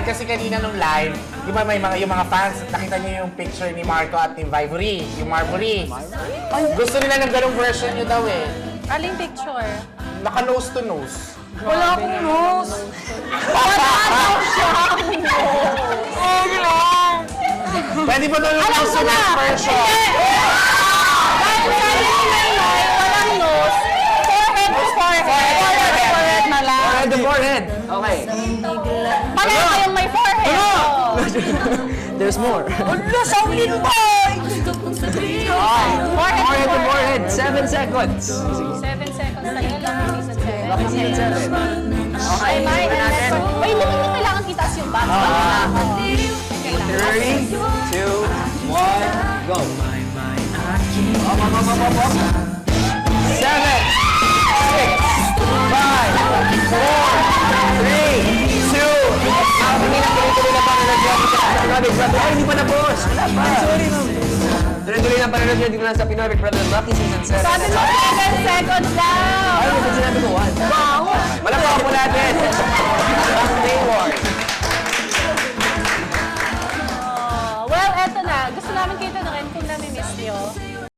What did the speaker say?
kasi kanina nung live, di ba may mga, yung mga fans, nakita niyo yung picture ni Marco at ni Vivory, yung Marvory. Gusto nila ng ganong version niyo daw eh. Aling picture? Naka nose to nose. Wala akong nose. Wala daw siyang nose. Pwede ba daw yung nose to nose version? Dahil sabi ni Maymay, walang nose. Forehead is forehead. Forehead na lang. Forehead to forehead. Okay. Pareho kayong may forehead. There's more. Wala sa Linboy! Forehead to forehead. 7 seconds. 7 seconds na yun lang yung season 7. Bakit season 7? Okay, Ay, May, tingnan natin. Ay, hindi mo kailangan itaas yung box. Kailangan. 3, 2, 1, go. Up. 7, 6, 5, 4, 3, 2, tuloy na panonood nyo dito sa Pinoy Big Brother. Ay, hindi pa tapos. Wala pa. Sorry, ma'am. Tuloy na panonood nyo dito lang sa Pinoy Big Brother Lucky Season 7. Sabi mo 7 seconds daw! Ay, ito sinabi ko 1. Wow! Malapang po natin. Wayward. Well, eto na. Gusto namin kayo tanungin kung nami-miss nyo.